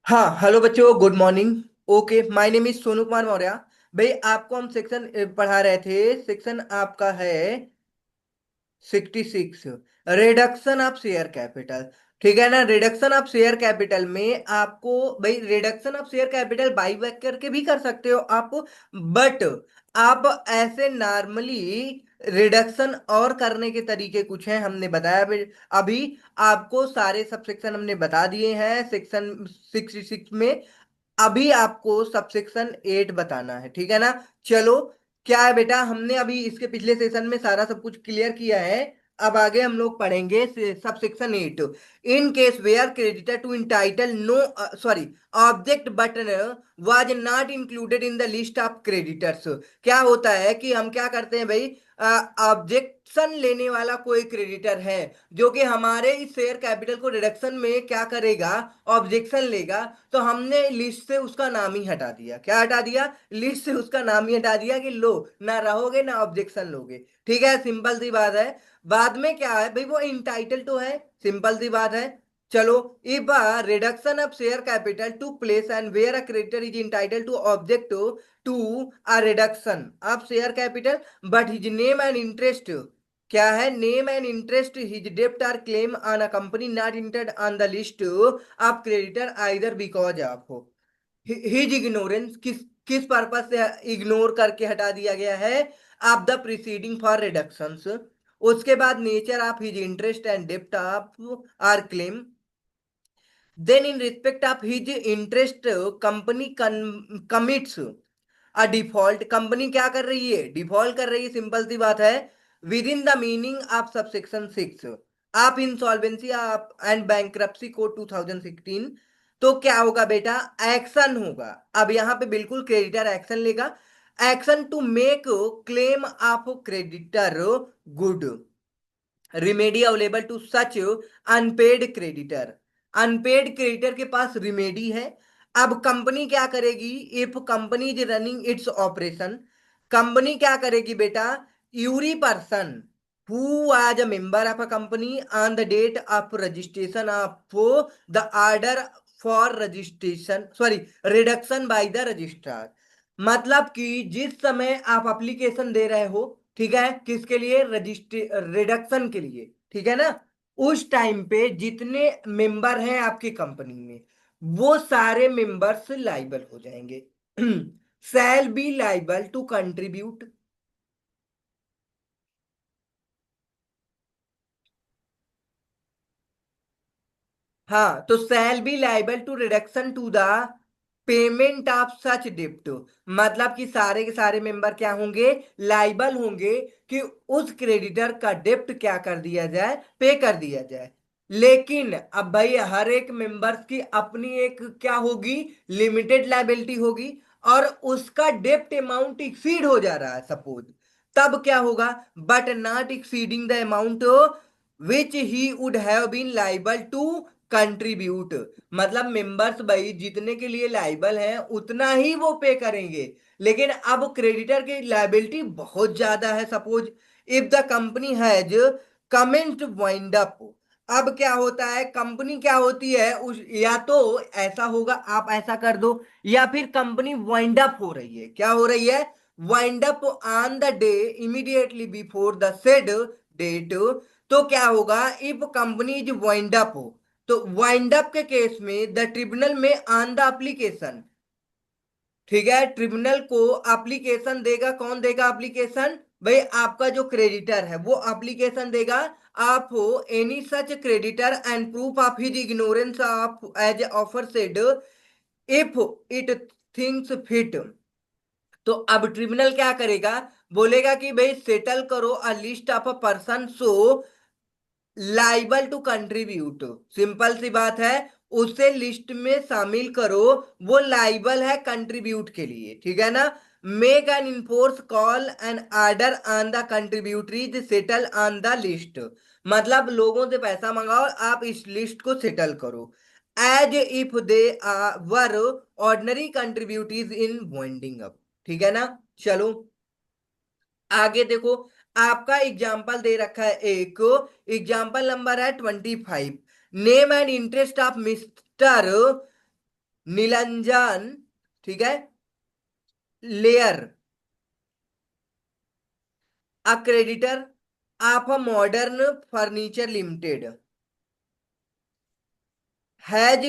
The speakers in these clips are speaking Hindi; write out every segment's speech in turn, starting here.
हाँ, हेलो बच्चों, good morning. Okay, my name is Sonu Kumar Maurya. भाई, आपको हम सेक्शन पढ़ा रहे थे। सेक्शन आपका है 66, रिडक्शन ऑफ शेयर कैपिटल। ठीक है ना। रिडक्शन ऑफ शेयर कैपिटल में आपको, भाई, reduction of share capital by back करके भी कर सकते हो आप, बट आप ऐसे नॉर्मली रिडक्शन और करने के तरीके कुछ हैं, हमने बताया अभी आपको सारे सब सेक्शन हमने बता दिए हैं सेक्शन 66 में। अभी आपको सबसेक्शन 8 बताना है, ठीक है ना। चलो, क्या है बेटा, हमने अभी इसके पिछले सेशन में सारा सब कुछ क्लियर किया है। अब आगे हम लोग पढ़ेंगे subsection 8। In case where creditor to entitle no, sorry, object button was not included in the list of creditors. क्या होता है कि हम क्या करते हैं भाई, ऑब्जेक्शन लेने वाला कोई क्रेडिटर है जो कि हमारे इस शेयर कैपिटल को रिडक्शन में क्या करेगा, ऑब्जेक्शन लेगा, तो हमने लिस्ट से उसका नाम ही हटा दिया। क्या हटा दिया? लिस्ट से उसका नाम ही हटा दिया कि लो, ना रहोगे ना ऑब्जेक्शन लोगे। ठीक है, सिंपल सी बात है। बाद में क्या है भाई, वो इंटाइटल तो है, सिंपल सी बात है। चलो, if reduction of share capital to place and where a creditor is entitle to object to a reduction of share capital but his name and interest, क्या है, नेम एंड इंटरेस्ट हिज डेप्ट or claim on a company not entered on the list of creditor either because of his ignorance, किस पर्पस से इग्नोर करके हटा दिया गया है, of the proceeding for reductions. उसके बाद nature of his interest and डेप्ट of or claim. Then in respect of his interest company commits a default. Company क्या कर रही है? डिफॉल्ट कर रही है, सिंपल सी बात है। With in the meaning of subsection 6 आप इंसॉल्वेंसी आप एंड बैंक्रप्सी कोड 2016। तो क्या होगा बेटा? एक्शन होगा। अब यहां पे बिल्कुल क्रेडिटर एक्शन लेगा। Action to make claim of creditor good, remedy available to such unpaid creditor. Unpaid creditor के पास रिमेडी है। अब कंपनी क्या करेगी? If company is running its operation, company क्या करेगी बेटा? Every person who as a member of a company on the date of registration of the order for registration, sorry, reduction by the registrar. मतलब कि जिस समय आप एप्लीकेशन दे रहे हो, ठीक है, किसके लिए? रजिस्ट्रे रिडक्शन के लिए, ठीक है ना। उस टाइम पे जितने मेंबर हैं आपकी कंपनी में, वो सारे मेंबर्स लाइबल हो जाएंगे। Shall be liable to contribute. हाँ, तो shall be liable to reduction to the payment of such डिप्ट। मतलब कि सारे के सारे मेंबर क्या होंगे? लाइबल होंगे कि उस क्रेडिटर का डेप्ट क्या कर दिया जाए, पे कर दिया जाए। लेकिन अब भाई, हर एक मेंबर्स की अपनी एक क्या होगी? लिमिटेड लाइबिलिटी होगी। और उसका डेप्ट अमाउंट एक्सीड हो जा रहा है सपोज, तब क्या होगा? But not exceeding the amount which he would have been liable to contribute. मतलब मेंबर्स भाई जितने के लिए लाइबल हैं उतना ही वो पे करेंगे। लेकिन अब क्रेडिटर की लाइबिलिटी बहुत ज्यादा है। Suppose if the company has commenced wind up. अब क्या होता है? कंपनी क्या होती है उस, या तो ऐसा होगा, आप ऐसा कर दो, या फिर कंपनी वाइंड अप हो रही है। क्या हो रही है? Wind up on the day immediately before the said date. तो क्या होगा? If company is wind up हो, तो वाइंड अप के केस में द ट्रिब्यूनल में ऑन द एप्लीकेशन, ठीक है, ट्रिब्यूनल को एप्लीकेशन देगा। कौन देगा एप्लीकेशन? भाई, आपका जो क्रेडिटर है वो एप्लीकेशन देगा। आप हो any such creditor and proof of his ignorance of as aforesaid if it thinks fit. तो अब ट्रिब्यूनल क्या करेगा? बोलेगा कि भाई सेटल करो a list of a person so liable to contribute. Simple सी बात है, उसे लिस्ट में शामिल करो, वो लाइबल है कंट्रीब्यूट के लिए, ठीक है ना। Make an enforce call and order on the contributories settle on the list. मतलब लोगों से पैसा मंगाओ, आप इस लिस्ट को सेटल करो as if they were ordinary contributories in winding up. ठीक है ना। चलो, आगे देखो। आपका एग्जाम्पल दे रखा है एक, एग्जाम्पल नंबर है 25। Name and interest of mister Nilanjan, ठीक है, layer, a creditor of a modern furniture limited has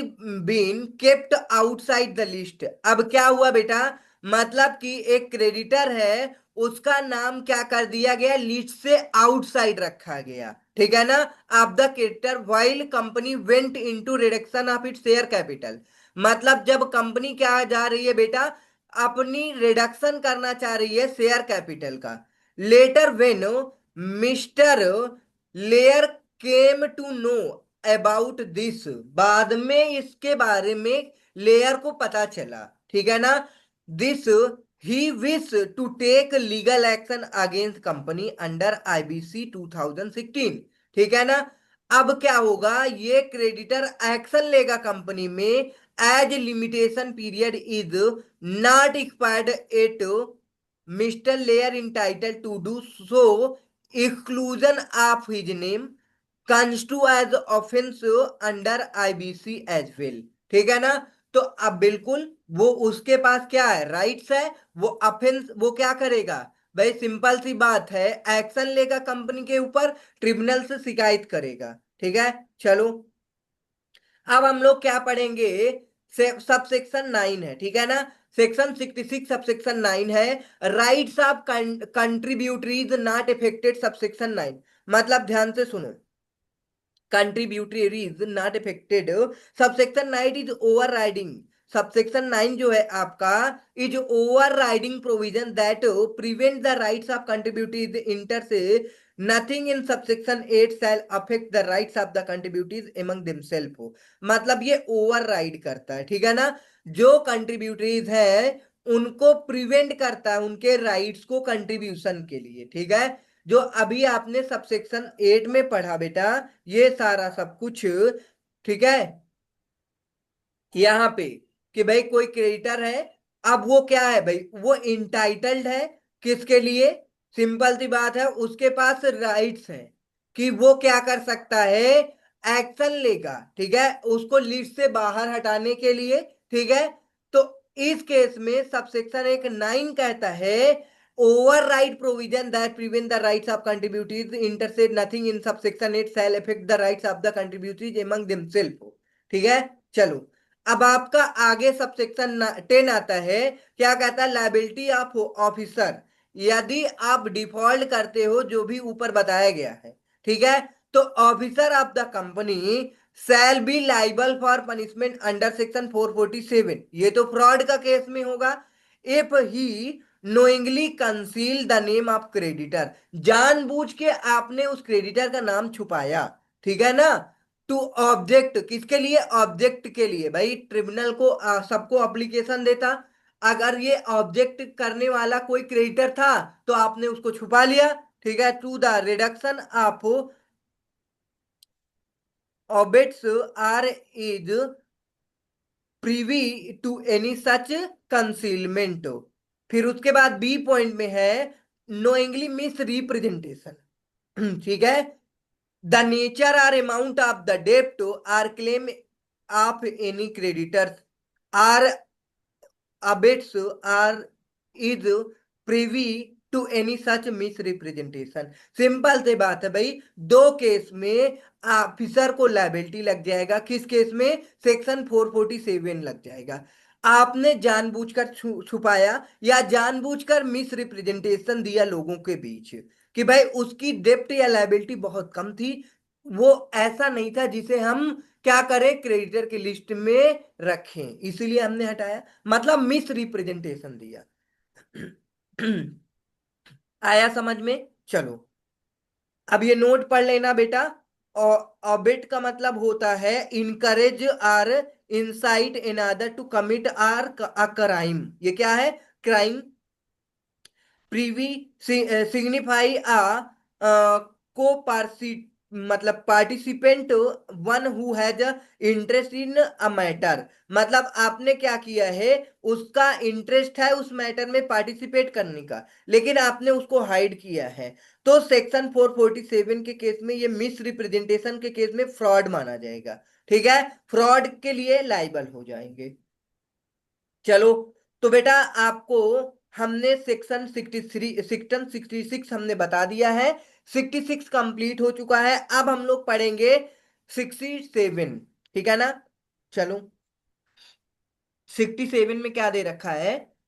been kept outside the list. अब क्या हुआ बेटा, मतलब कि एक क्रेडिटर है, उसका नाम क्या कर दिया गया, लिस्ट से आउटसाइड रखा गया, ठीक है ना। अब the creditor while company went into reduction of its share capital, मतलब जब कंपनी क्या जा रही है बेटा, अपनी रिडक्शन करना चाह रही है शेयर कैपिटल का। Later when mister Layer came to know about this, बाद में इसके बारे में लेयर को पता चला, ठीक है ना। This he wish to take legal action against company under IBC 2016, ठीक है ना। अब क्या होगा, ये क्रेडिटर एक्शन लेगा कंपनी में, as limitation period is not expired at mister Layer entitle to do so, exclusion of his name construe as offence under IBC as well, ठीक है ना। तो अब बिल्कुल वो उसके पास क्या है, राइट्स है, वो ऑफेंस वो क्या करेगा भाई, सिंपल सी बात है, एक्शन लेगा कंपनी के ऊपर, ट्रिब्यूनल से शिकायत करेगा, ठीक है। चलो अब हम लोग क्या पढ़ेंगे, सब सेक्शन 9 है, ठीक है ना। सेक्शन 66 सब सेक्शन 9 है, rights of contributories not affected sub section 9, मतलब ध्यान से सुनो, contributory is not affected, subsection 9 is overriding, subsection 9 जो है आपका is overriding provision that prevent the rights of contributories inter se nothing in subsection 8 shall affect the rights of the contributories among themselves, मतलब ये ओवर राइड करता है, ठीक है ना। जो कंट्रीब्यूटरीज है उनको प्रिवेंट करता है उनके राइट्स को कंट्रीब्यूशन के लिए, ठीक है। जो अभी आपने सबसेक्शन 8 में पढ़ा बेटा, ये सारा सब कुछ, ठीक है, यहाँ पे कि भाई कोई क्रेडिटर है, अब वो क्या है भाई, वो इंटाइटल्ड है, किसके लिए, सिंपल सी बात है, उसके पास राइट्स हैं कि वो क्या कर सकता है, एक्शन लेगा, ठीक है, उसको लिस्ट से बाहर हटाने के लिए, ठीक है। तो इस केस में सबसेक्शन एक 9 कहता है, override provision that prevent the rights of contributors interstate nothing in subsection 8 shall affect the rights of the contributors among themselves, ठीक है। चलो अब आपका आगे सबसेक्शन 10 आता है, क्या कहता है, लायबिलिटी ऑफ ऑफिसर, यदि आप डिफॉल्ट करते हो जो भी ऊपर बताया गया है, ठीक है, तो officer of the company shall be liable for punishment under section 447, ये तो फ्रॉड का केस में होगा, if he knowingly conceal the name of creditor, जानबूझ के आपने उस क्रेडिटर का नाम छुपाया, ठीक है ना, टू ऑब्जेक्ट, किसके लिए, ऑब्जेक्ट के लिए, भाई ट्रिब्यूनल को सबको एप्लीकेशन देता, अगर ये ऑब्जेक्ट करने वाला कोई क्रेडिटर था तो आपने उसको छुपा लिया, ठीक है, to the reduction of objects or is privy to any such concealment. फिर उसके बाद बी पॉइंट में है नोइंगली मिस रिप्रेजेंटेशन, ठीक है, the nature or amount of the डेप्ट or claim of any creditors or abets or is privy to any such misrepresentation, simple से बात है भाई, दो केस में ऑफिसर को लायबिलिटी लग जाएगा, किस केस में, सेक्शन 447 लग जाएगा, आपने जानबूझकर छुपाया या जानबूझकर मिस रिप्रेजेंटेशन दिया लोगों के बीच कि भाई उसकी डेप्ट या लायबिलिटी बहुत कम थी, वो ऐसा नहीं था जिसे हम क्या करें, क्रेडिटर की लिस्ट में रखें, इसीलिए हमने हटाया, मतलब मिस रिप्रेजेंटेशन दिया। आया समझ में। चलो अब ये नोट पढ़ लेना बेटा, ऑबिट का मतलब होता है encourage or incite in other to commit or a crime, ये क्या है, क्राइम। प्रीवी सिग्निफाई को मतलब participant one who has interest in a matter, मतलब आपने क्या किया है, उसका इंटरेस्ट है उस मैटर में पार्टिसिपेट करने का, लेकिन आपने उसको हाइड किया है, तो सेक्शन 447 के केस में, ये मिस रिप्रेजेंटेशन के केस में फ्रॉड माना जाएगा, ठीक है, फ्रॉड के लिए लाइबल हो जाएंगे। चलो, तो बेटा आपको हमने सेक्शन 66 हमने बता दिया है। 66 कंप्लीट हो चुका है। अब हम लोग पढ़ेंगे 67। ठीक है ना। चलो, 67 में क्या दे रखा है।